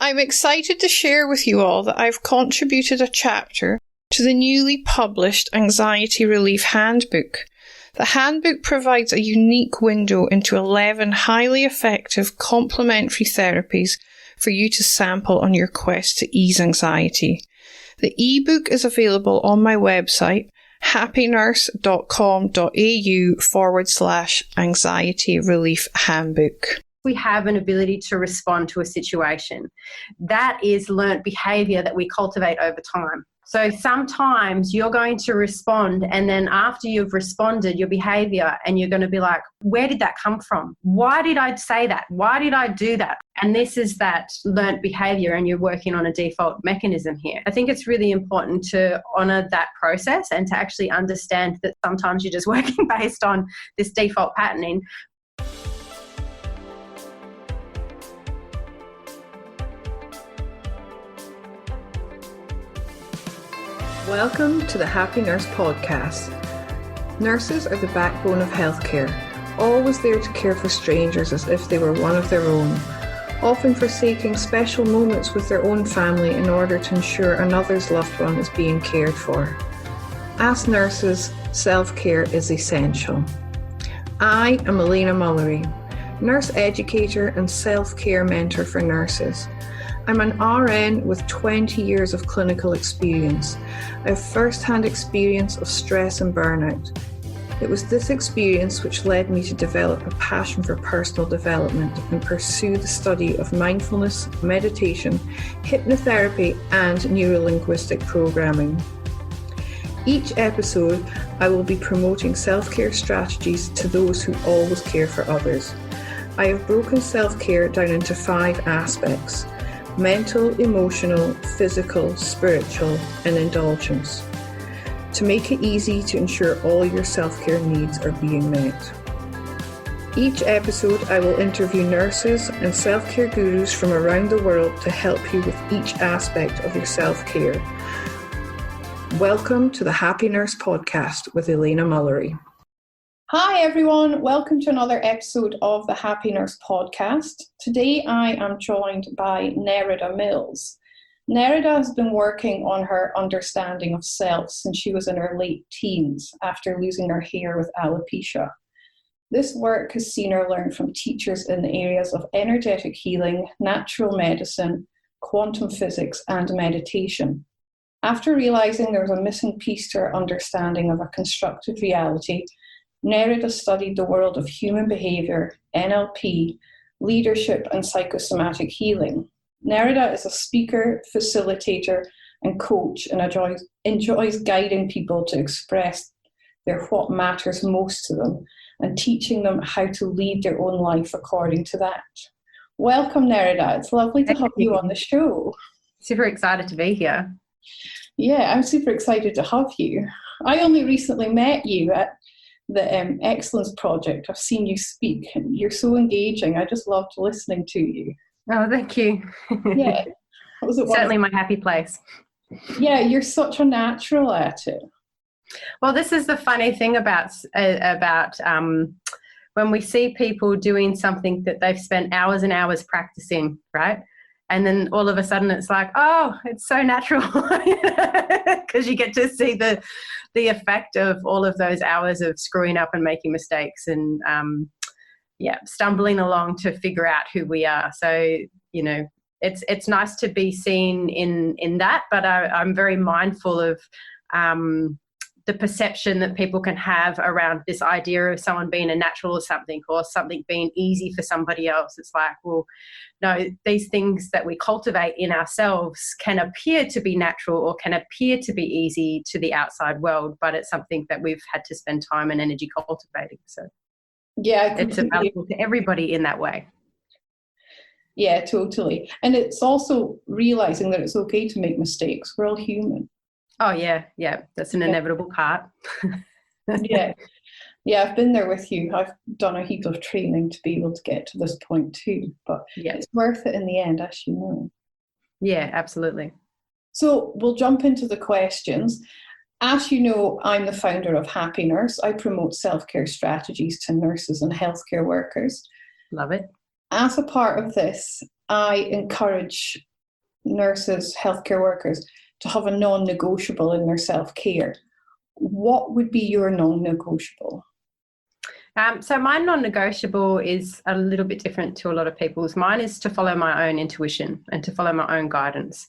I'm excited to share with you all that I've contributed a chapter to the newly published Anxiety Relief Handbook. The handbook provides a unique window into 11 highly effective complementary therapies for you to sample on your quest to ease anxiety. The ebook is available on my website, happynurse.com.au/anxiety relief handbook. We have an ability to respond to a situation. That is learnt behaviour that we cultivate over time. So sometimes you're going to respond, and then after you've responded, your behaviour, and you're going to be like, where did that come from? Why did I say that? Why did I do that? And this is that learnt behaviour, and you're working on a default mechanism here. I think it's really important to honour that process and to actually understand that sometimes you're just working based on this default patterning. Welcome to the Happy Nurse podcast. Nurses are the backbone of healthcare, always there to care for strangers as if they were one of their own, often forsaking special moments with their own family in order to ensure another's loved one is being cared for. As nurses, self-care is essential. I am Elena Mullery, nurse educator and self-care mentor for nurses. I'm an RN with 20 years of clinical experience. I have first-hand experience of stress and burnout. It was this experience which led me to develop a passion for personal development and pursue the study of mindfulness, meditation, hypnotherapy, and neuro-linguistic programming. Each episode, I will be promoting self-care strategies to those who always care for others. I have broken self-care down into 5 aspects: mental, emotional, physical, spiritual, and indulgence, to make it easy to ensure all your self-care needs are being met. Each episode, I will interview nurses and self-care gurus from around the world to help you with each aspect of your self-care. Welcome to the Happy Nurse podcast with Elena Mullery. Hi everyone, welcome to another episode of the Happy Nurse podcast. Today I am joined by Nerida Mills. Nerida has been working on her understanding of self since she was in her late teens after losing her hair with alopecia. This work has seen her learn from teachers in the areas of energetic healing, natural medicine, quantum physics, and meditation. After realizing there was a missing piece to her understanding of a constructed reality, Nerida studied the world of human behaviour, NLP, leadership and psychosomatic healing. Nerida is a speaker, facilitator and coach and enjoys guiding people to express their what matters most to them and teaching them how to lead their own life according to that. Welcome Nerida, it's lovely to have you on the show. Super excited to be here. Yeah, I'm super excited to have you. I only recently met you at the Excellence Project. I've seen you speak and you're so engaging. I just loved listening to you. Oh, thank you. Yeah. Certainly my happy place. Yeah, you're such a natural at it. Well, this is the funny thing about when we see people doing something that they've spent hours and hours practicing, right? And then all of a sudden it's like, oh, it's so natural because you get to see the effect of all of those hours of screwing up and making mistakes and, stumbling along to figure out who we are. So, you know, it's nice to be seen in that, but I'm very mindful of the perception that people can have around this idea of someone being a natural or something being easy for somebody else. It's like, well, no, these things that we cultivate in ourselves can appear to be natural or can appear to be easy to the outside world, but it's something that we've had to spend time and energy cultivating. So yeah, it's available to everybody in that way. Yeah, totally. And it's also realizing that it's okay to make mistakes. We're all human. Oh, yeah. That's an inevitable part. Yeah, I've been there with you. I've done a heap of training to be able to get to this point too. But it's worth it in the end, as you know. Yeah, absolutely. So we'll jump into the questions. As you know, I'm the founder of Happy Nurse. I promote self-care strategies to nurses and healthcare workers. Love it. As a part of this, I encourage nurses, healthcare workers, to have a non-negotiable in their self-care. What would be your non-negotiable? So my non-negotiable is a little bit different to a lot of people's. Mine is to follow my own intuition and to follow my own guidance.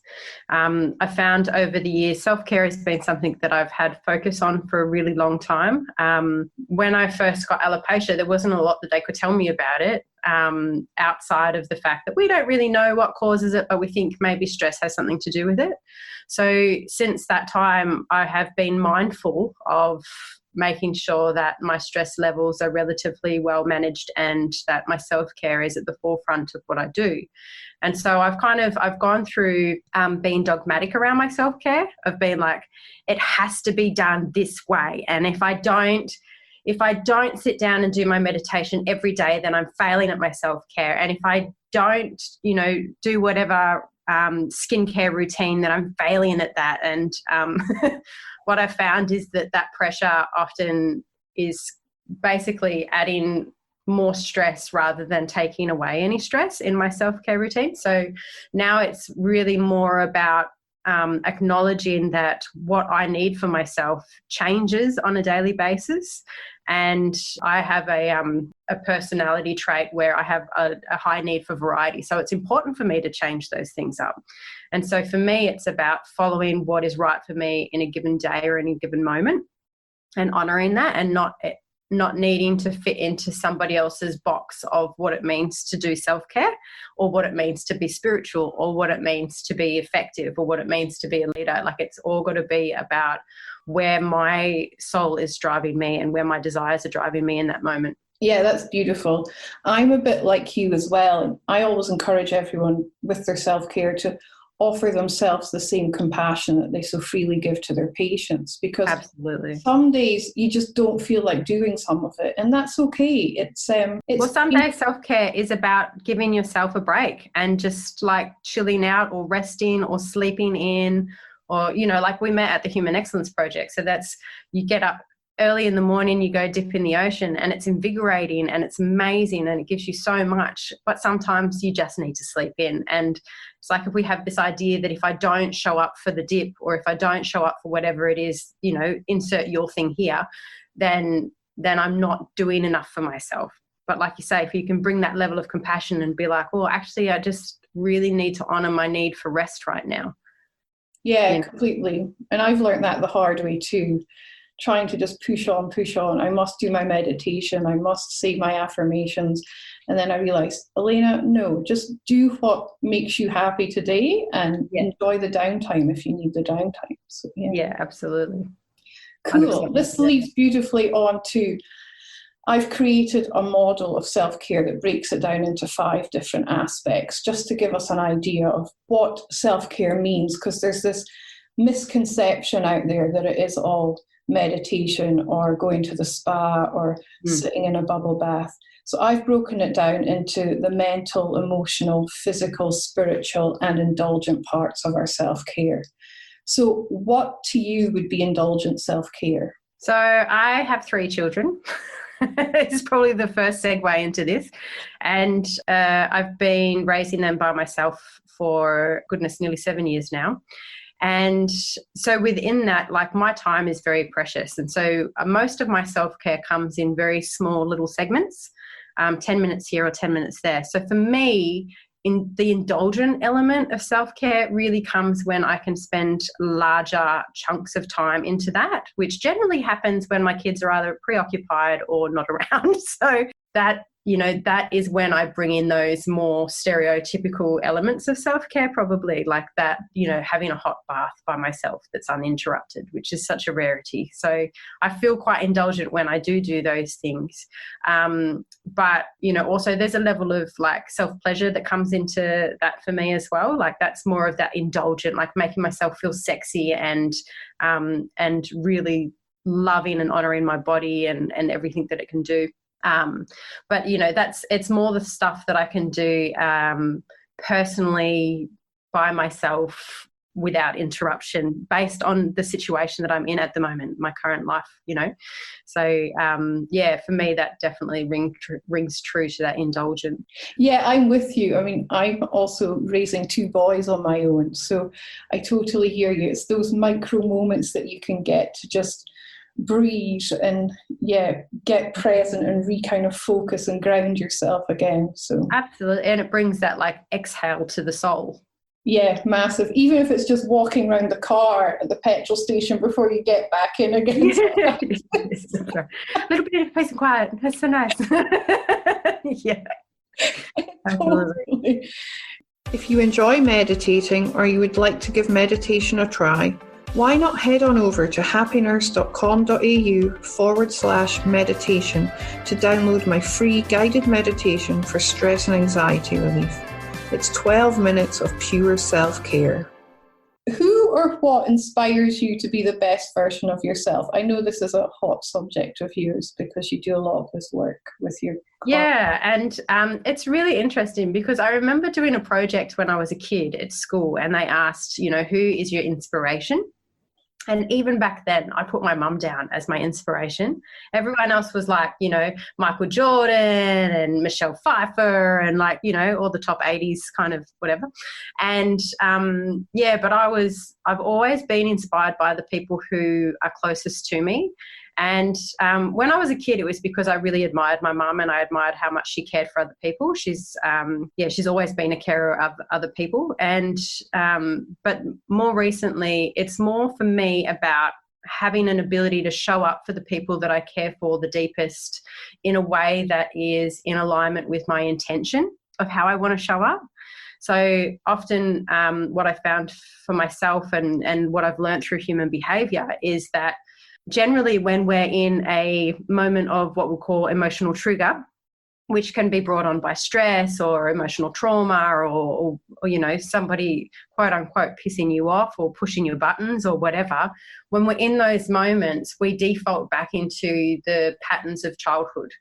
I found over the years, self-care has been something that I've had focus on for a really long time. When I first got alopecia, there wasn't a lot that they could tell me about it, outside of the fact that we don't really know what causes it, but we think maybe stress has something to do with it. So since that time, I have been mindful of making sure that my stress levels are relatively well managed and that my self-care is at the forefront of what I do. And so I've gone through being dogmatic around my self-care, of being like, it has to be done this way. And if I don't sit down and do my meditation every day, then I'm failing at my self-care. And if I don't, do whatever skincare routine, then I'm failing at that. And what I found is that pressure often is basically adding more stress rather than taking away any stress in my self-care routine. So now it's really more about acknowledging that what I need for myself changes on a daily basis. And I have a personality trait where I have a high need for variety. So it's important for me to change those things up. And so for me, it's about following what is right for me in a given day or in a given moment and honouring that, and not needing to fit into somebody else's box of what it means to do self-care, or what it means to be spiritual, or what it means to be effective, or what it means to be a leader. Like, it's all got to be about where my soul is driving me and where my desires are driving me in that moment. Yeah, that's beautiful. I'm a bit like you as well. I always encourage everyone with their self-care to offer themselves the same compassion that they so freely give to their patients, because absolutely, some days you just don't feel like doing some of it, and that's okay. It's some days self-care is about giving yourself a break and just like chilling out or resting or sleeping in, or like we met at the Human Excellence Project. So that's, you get up early in the morning, you go dip in the ocean, and it's invigorating and it's amazing and it gives you so much. But sometimes you just need to sleep in. And it's like, if we have this idea that if I don't show up for the dip, or if I don't show up for whatever it is, insert your thing here, then I'm not doing enough for myself. But like you say, if you can bring that level of compassion and be like, well, actually, I just really need to honor my need for rest right now. Yeah, completely. And I've learned that the hard way too. Trying to just push on. I must do my meditation. I must say my affirmations. And then I realized, Elena, no, just do what makes you happy today, and enjoy the downtime if you need the downtime. So, yeah, absolutely. Cool. This leads beautifully on to, I've created a model of self-care that breaks it down into 5 different aspects, just to give us an idea of what self-care means, because there's this misconception out there that it is all meditation or going to the spa or sitting in a bubble bath. So I've broken it down into the mental, emotional, physical, spiritual, and indulgent parts of our self-care. So what to you would be indulgent self-care? So I have 3 children. It's probably the first segue into this. And I've been raising them by myself for, goodness, nearly 7 years now. And so within that, like, my time is very precious. And so most of my self-care comes in very small little segments, 10 minutes here or 10 minutes there. So for me, in the indulgent element of self-care really comes when I can spend larger chunks of time into that, which generally happens when my kids are either preoccupied or not around. So that, that is when I bring in those more stereotypical elements of self-care, probably like that, having a hot bath by myself that's uninterrupted, which is such a rarity. So I feel quite indulgent when I do those things. But, also there's a level of like self-pleasure that comes into that for me as well. Like, that's more of that indulgent, like making myself feel sexy and really loving and honoring my body and everything that it can do. But it's more the stuff that I can do personally by myself without interruption based on the situation that I'm in at the moment, my current life, you know. So, for me, that definitely rings true to that indulgent. Yeah, I'm with you. I mean, I'm also raising two boys on my own, so I totally hear you. It's those micro moments that you can get to just breathe and get present and kind of focus and ground yourself again. So absolutely, and it brings that like exhale to the soul. Yeah, massive. Even if it's just walking around the car at the petrol station before you get back in again. A little bit of peace and quiet. That's so nice. Yeah. Totally. If you enjoy meditating or you would like to give meditation a try, why not head on over to happynurse.com.au/meditation to download my free guided meditation for stress and anxiety relief. It's 12 minutes of pure self-care. Who or what inspires you to be the best version of yourself? I know this is a hot subject of yours because you do a lot of this work with your clients. Yeah, and it's really interesting because I remember doing a project when I was a kid at school, and they asked, who is your inspiration? And even back then, I put my mum down as my inspiration. Everyone else was like, Michael Jordan and Michelle Pfeiffer and like, all the top 80s kind of whatever. And but I've always been inspired by the people who are closest to me. And when I was a kid, it was because I really admired my mum and I admired how much she cared for other people. She's always been a carer of other people. And but more recently, it's more for me about having an ability to show up for the people that I care for the deepest in a way that is in alignment with my intention of how I want to show up. So often what I found for myself and what I've learned through human behavior is that generally when we're in a moment of what we'll call emotional trigger, which can be brought on by stress or emotional trauma or somebody quote unquote pissing you off or pushing your buttons or whatever, when we're in those moments, we default back into the patterns of childhood,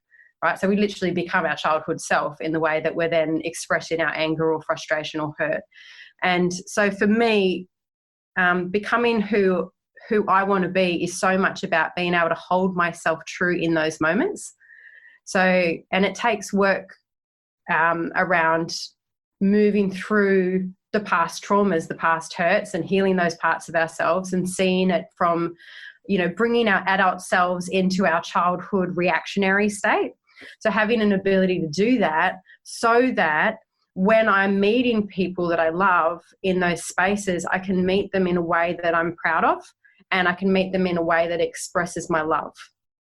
right? So we literally become our childhood self in the way that we're then expressing our anger or frustration or hurt. And so for me, becoming who I want to be is so much about being able to hold myself true in those moments. So, and it takes work around moving through the past traumas, the past hurts, and healing those parts of ourselves and seeing it from, bringing our adult selves into our childhood reactionary state. So having an ability to do that so that when I'm meeting people that I love in those spaces, I can meet them in a way that I'm proud of. And I can meet them in a way that expresses my love.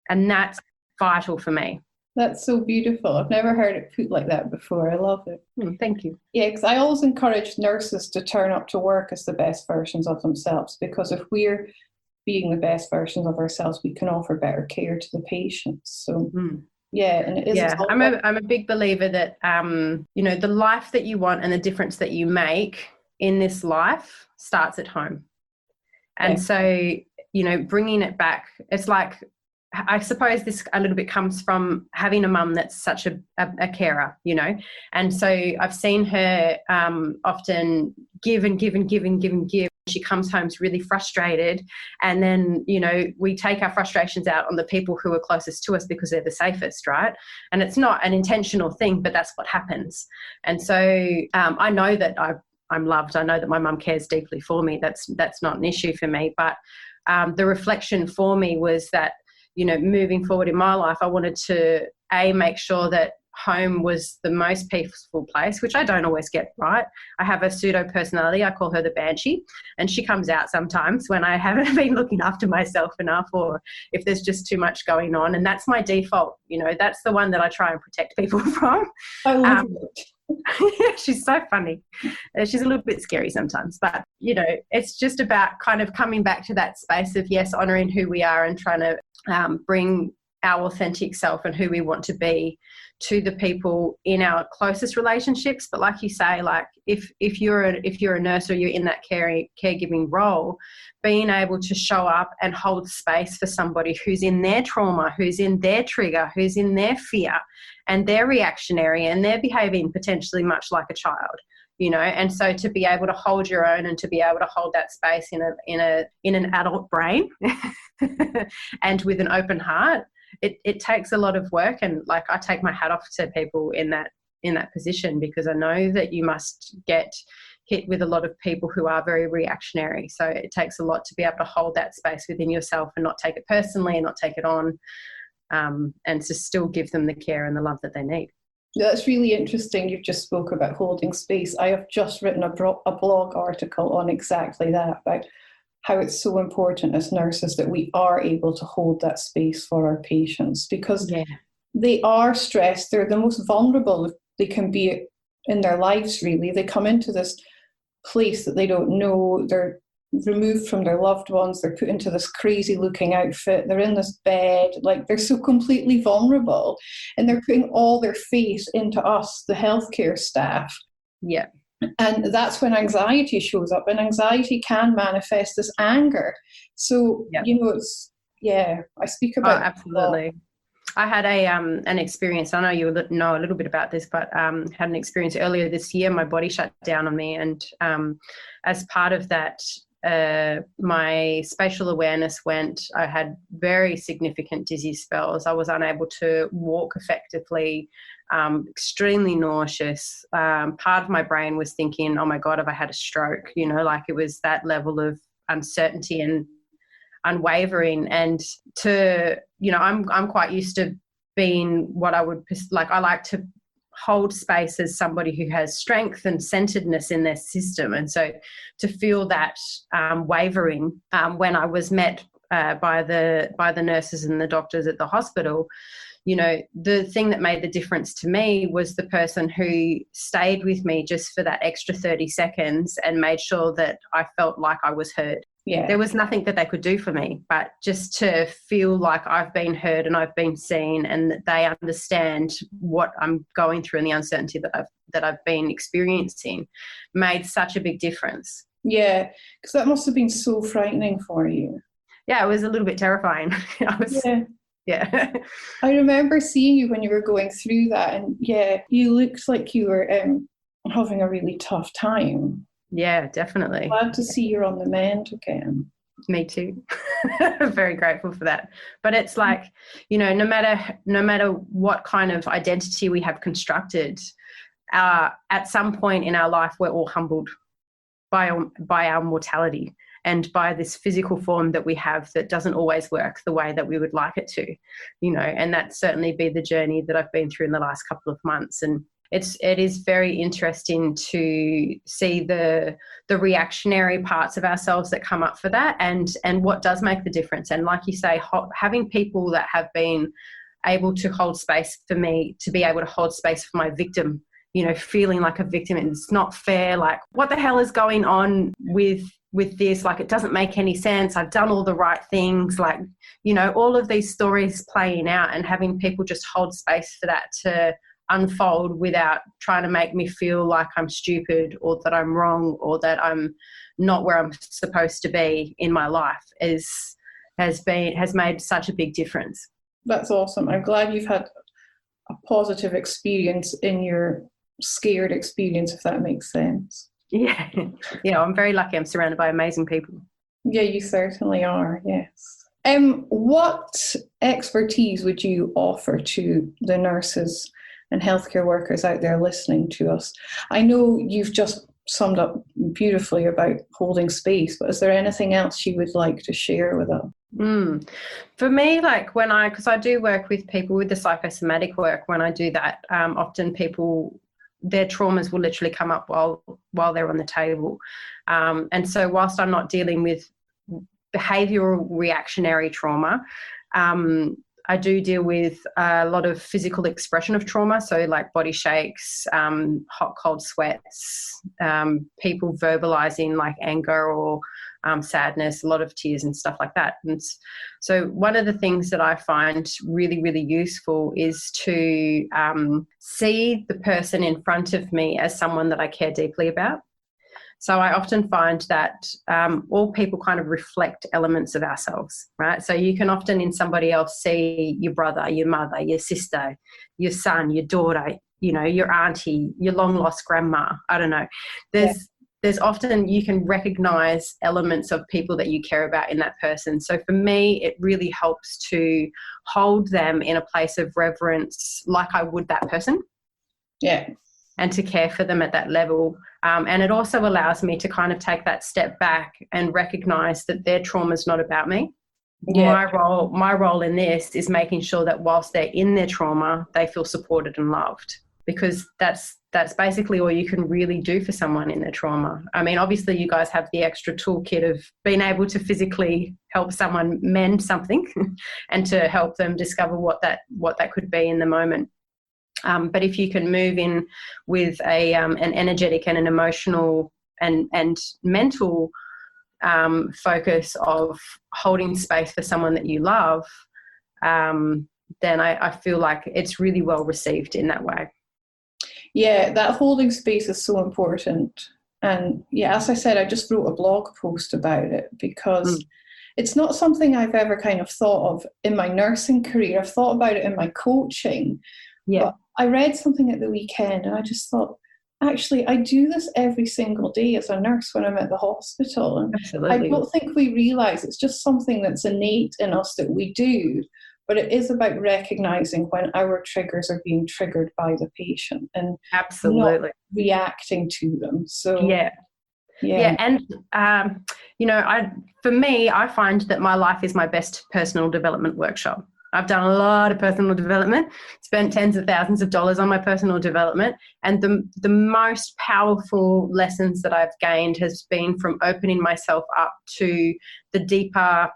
And that's vital for me. That's so beautiful. I've never heard it put like that before. I love it. Thank you. Yeah, because I always encourage nurses to turn up to work as the best versions of themselves, because if we're being the best versions of ourselves, we can offer better care to the patients. So yeah, and it is. Yeah, I'm a big believer that the life that you want and the difference that you make in this life starts at home. And so, bringing it back, it's like, I suppose this a little bit comes from having a mum that's such a carer, and so I've seen her often give and give and give and give and give. She comes home really frustrated, and then, we take our frustrations out on the people who are closest to us because they're the safest, right? And it's not an intentional thing, but that's what happens. And so I know that I'm loved. I know that my mum cares deeply for me. That's not an issue for me. But the reflection for me was that, moving forward in my life, I wanted to, make sure that home was the most peaceful place, which I don't always get right. I have a pseudo personality. I call her the banshee, and she comes out sometimes when I haven't been looking after myself enough, or if there's just too much going on. And that's my default. That's the one that I try and protect people from. I love it. She's so funny. She's a little bit scary sometimes, but it's just about kind of coming back to that space of, yes, honoring who we are and trying to bring our authentic self and who we want to be to the people in our closest relationships. But like you say, like if you're a nurse or you're in that caregiving role, being able to show up and hold space for somebody who's in their trauma, who's in their trigger, who's in their fear, and they're reactionary and they're behaving potentially much like a child, you know. And so to be able to hold your own and to be able to hold that space in an adult brain and with an open heart, it takes a lot of work. And like, I take my hat off to people in that position, because I know that you must get hit with a lot of people who are very reactionary. So it takes a lot to be able to hold that space within yourself and not take it personally and not take it on, and to still give them the care and the love that they need. That's really interesting. You've just spoke about holding space. I have just written a blog article on exactly that, about how it's so important as nurses that we are able to hold that space for our patients, because they are stressed. They're the most vulnerable they can be in their lives, really. They come into this place that they don't know. They're removed from their loved ones. They're put into this crazy looking outfit. They're in this bed. Like, they're so completely vulnerable, and they're putting all their faith into us, the healthcare staff. Yeah. And that's when anxiety shows up, and anxiety can manifest as anger. So, you know, I speak about absolutely. I had an experience. I know you know a little bit about this, but had an experience earlier this year. My body shut down on me, and as part of that, my spatial awareness went. I had very significant dizzy spells. I was unable to walk effectively, extremely nauseous. Part of my brain was thinking, oh my God, have I had a stroke? You know, like, it was that level of uncertainty and unwavering. And to, you know, I'm quite used to being what I would like. I like to hold space as somebody who has strength and centeredness in their system. And so to feel that wavering when I was met by the nurses and the doctors at the hospital, you know, the thing that made the difference to me was the person who stayed with me just for that extra 30 seconds and made sure that I felt like I was heard. Yeah. There was nothing that they could do for me, but just to feel like I've been heard and I've been seen, and that they understand what I'm going through and the uncertainty that I've been experiencing, made such a big difference. Yeah, because that must have been so frightening for you. Yeah, it was a little bit terrifying. Yeah. I remember seeing you when you were going through that, and you looked like you were having a really tough time. Yeah, definitely. Glad to see you're on the mend again. Me too. Very grateful for that. But it's like, you know, no matter what kind of identity we have constructed, at some point in our life, we're all humbled by our mortality and by this physical form that we have that doesn't always work the way that we would like it to, you know. And that's certainly been the journey that I've been through in the last couple of months. And it is very interesting to see the reactionary parts of ourselves that come up for that, and what does make the difference. And like you say, having people that have been able to hold space for me, to be able to hold space for my victim, you know, feeling like a victim, and it's not fair, like, what the hell is going on with this? Like, it doesn't make any sense. I've done all the right things. Like, you know, all of these stories playing out, and having people just hold space for that to unfold without trying to make me feel like I'm stupid or that I'm wrong or that I'm not where I'm supposed to be in my life has made such a big difference. That's awesome. I'm glad you've had a positive experience in your scared experience, if that makes sense. Yeah. Yeah, I'm very lucky. I'm surrounded by amazing people. Yeah, you certainly are, yes. What expertise would you offer to the nurses and healthcare workers out there listening to us? I know you've just summed up beautifully about holding space, but is there anything else you would like to share with us? For me, like, because I do work with people with the psychosomatic work, when I do that, often people, their traumas will literally come up while they're on the table. And so whilst I'm not dealing with behavioural reactionary trauma, I do deal with a lot of physical expression of trauma, so like body shakes, hot, cold sweats, people verbalising like anger or sadness, a lot of tears and stuff like that. And so one of the things that I find really, really useful is to see the person in front of me as someone that I care deeply about. So I often find that all people kind of reflect elements of ourselves, right? So you can often in somebody else see your brother, your mother, your sister, your son, your daughter, you know, your auntie, your long lost grandma. I don't know. There's often, you can recognize elements of people that you care about in that person. So for me, it really helps to hold them in a place of reverence like I would that person. Yeah. And to care for them at that level. And it also allows me to kind of take that step back and recognize that their trauma is not about me. Yeah. My role in this is making sure that whilst they're in their trauma, they feel supported and loved, because that's basically all you can really do for someone in their trauma. I mean, obviously you guys have the extra toolkit of being able to physically help someone mend something and to help them discover what that could be in the moment. But if you can move in with an energetic and an emotional and mental focus of holding space for someone that you love, then I feel like it's really well received in that way. Yeah, that holding space is so important. And yeah, as I said, I just wrote a blog post about it because it's not something I've ever kind of thought of in my nursing career. I've thought about it in my coaching. Yeah. But I read something at the weekend and I just thought, actually, I do this every single day as a nurse when I'm at the hospital. And absolutely. I don't think we realise it's just something that's innate in us that we do. But it is about recognising when our triggers are being triggered by the patient and absolutely not reacting to them. So yeah. And you know, for me, I find that my life is my best personal development workshop. I've done a lot of personal development, spent tens of thousands of dollars on my personal development, and the most powerful lessons that I've gained has been from opening myself up to the deeper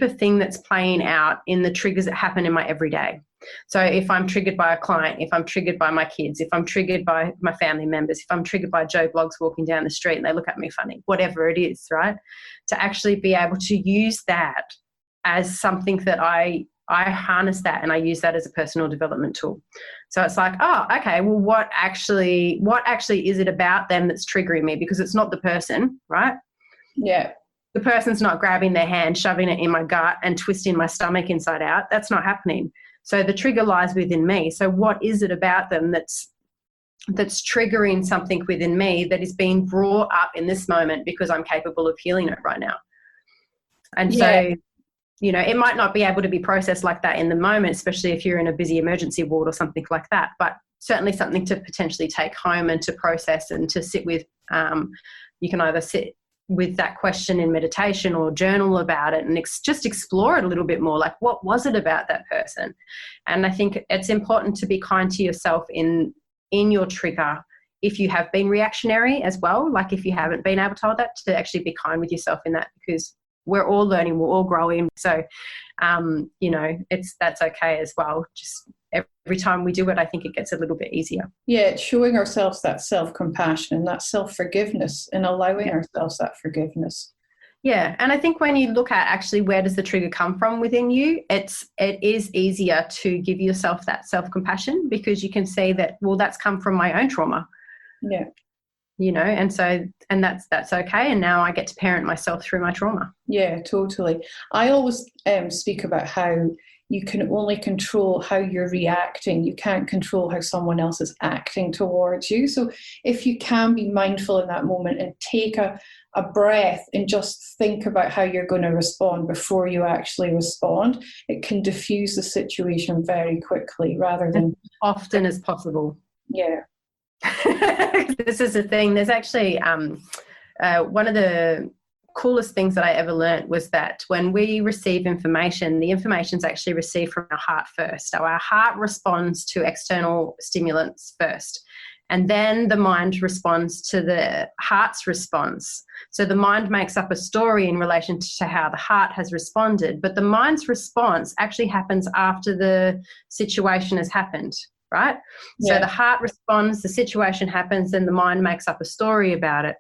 thing that's playing out in the triggers that happen in my everyday. So if I'm triggered by a client, if I'm triggered by my kids, if I'm triggered by my family members, if I'm triggered by Joe Bloggs walking down the street and they look at me funny, whatever it is, right? To actually be able to use that as something that I harness that and I use that as a personal development tool. So it's like, oh, okay, well, what actually is it about them that's triggering me? Because it's not the person, right? Yeah. The person's not grabbing their hand, shoving it in my gut and twisting my stomach inside out. That's not happening. So the trigger lies within me. So what is it about them that's triggering something within me that is being brought up in this moment because I'm capable of healing it right now? And so, you know, it might not be able to be processed like that in the moment, especially if you're in a busy emergency ward or something like that, but certainly something to potentially take home and to process and to sit with. You can either sit with that question in meditation or journal about it and just explore it a little bit more, like what was it about that person? And I think it's important to be kind to yourself in your trigger if you have been reactionary as well, like if you haven't been able to hold that, to actually be kind with yourself in that, because we're all learning, we're all growing. So, you know, that's okay as well. Just every time we do it, I think it gets a little bit easier. Yeah, it's showing ourselves that self-compassion and that self-forgiveness and allowing ourselves that forgiveness. Yeah, and I think when you look at actually where does the trigger come from within you, it is easier to give yourself that self-compassion because you can see that, well, that's come from my own trauma. Yeah. You know, and that's okay. And now I get to parent myself through my trauma. Yeah, totally. I always speak about how you can only control how you're reacting. You can't control how someone else is acting towards you. So if you can be mindful in that moment and take a breath and just think about how you're going to respond before you actually respond, it can diffuse the situation very quickly rather than as often as possible. Yeah. This is the thing. There's actually one of the coolest things that I ever learned was that when we receive information, the information is actually received from our heart first. So our heart responds to external stimulants first, and then the mind responds to the heart's response. So the mind makes up a story in relation to how the heart has responded, but the mind's response actually happens after the situation has happened. Right? Yeah. So the heart responds, the situation happens, and the mind makes up a story about it.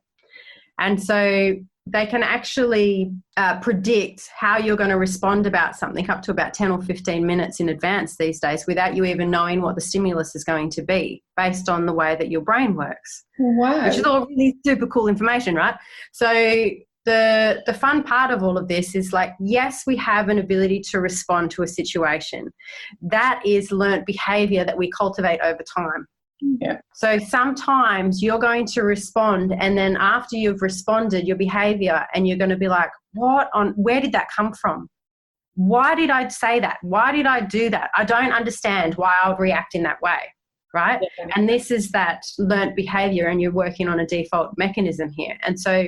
And so they can actually predict how you're going to respond about something up to about 10 or 15 minutes in advance these days without you even knowing what the stimulus is going to be based on the way that your brain works. Wow. Which is all really super cool information, right? So the fun part of all of this is like, yes, we have an ability to respond to a situation. That is learnt behavior that we cultivate over time. Yeah. So sometimes you're going to respond, and then after you've responded, your behavior, and you're going to be like, where did that come from? Why did I say that? Why did I do that? I don't understand why I would react in that way, right? Yeah. And this is that learnt behavior, and you're working on a default mechanism here. And so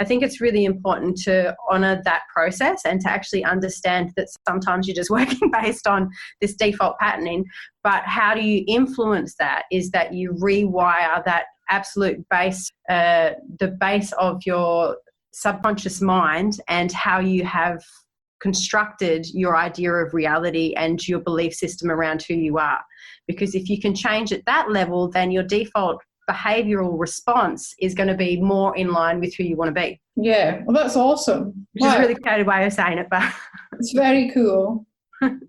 I think it's really important to honour that process and to actually understand that sometimes you're just working based on this default patterning. But how do you influence that is that you rewire that absolute base, the base of your subconscious mind, and how you have constructed your idea of reality and your belief system around who you are. Because if you can change at that level, then your default behavioural response is going to be more in line with who you want to be. Yeah, well, that's awesome. Which is a really creative way of saying it, but it's very cool.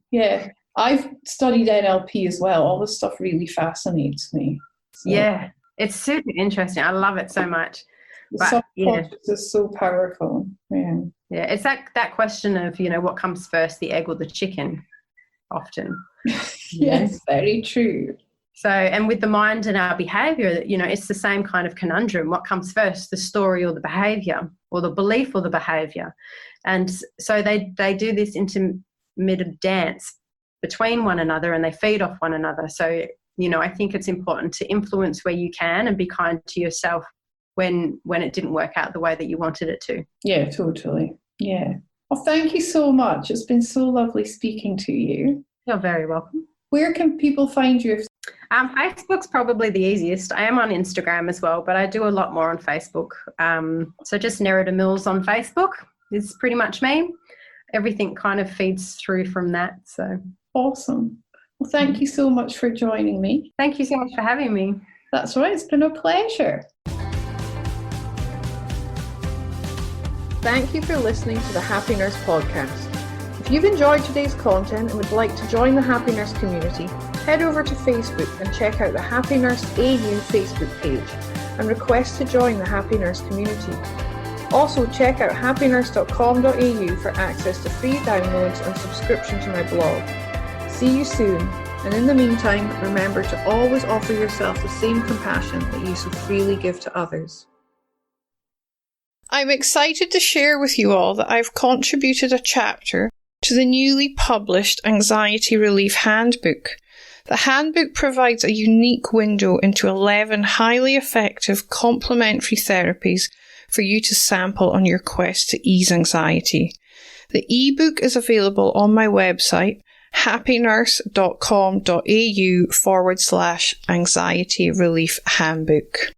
Yeah, I've studied NLP as well. All this stuff really fascinates me. So. Yeah, it's super interesting. I love it so much. The subconscious is so powerful. Yeah. Yeah, it's that question of, what comes first, the egg or the chicken, often. Yes, very true. So, and with the mind and our behavior, it's the same kind of conundrum. What comes first, the story or the behavior, or the belief or the behavior? And so they do this intermittent dance between one another, and they feed off one another. So, I think it's important to influence where you can and be kind to yourself when it didn't work out the way that you wanted it to. Yeah, totally. Yeah. Well, thank you so much. It's been so lovely speaking to you. You're very welcome. Where can people find you? Facebook's probably the easiest. I am on Instagram as well, but I do a lot more on Facebook. So just Nerida Mills on Facebook is pretty much me. Everything kind of feeds through from that. So awesome. Well, thank you so much for joining me. Thank you so much for having me. That's right. It's been a pleasure. Thank you for listening to the Happy Nurse podcast. If you've enjoyed today's content and would like to join the Happy Nurse community, head over to Facebook and check out the Happy Nurse AU Facebook page and request to join the Happy Nurse community. Also, check out happynurse.com.au for access to free downloads and subscription to my blog. See you soon, and in the meantime, remember to always offer yourself the same compassion that you so freely give to others. I'm excited to share with you all that I've contributed a chapter to the newly published Anxiety Relief Handbook. The handbook provides a unique window into 11 highly effective complementary therapies for you to sample on your quest to ease anxiety. The ebook is available on my website, happynurse.com.au/anxiety relief handbook.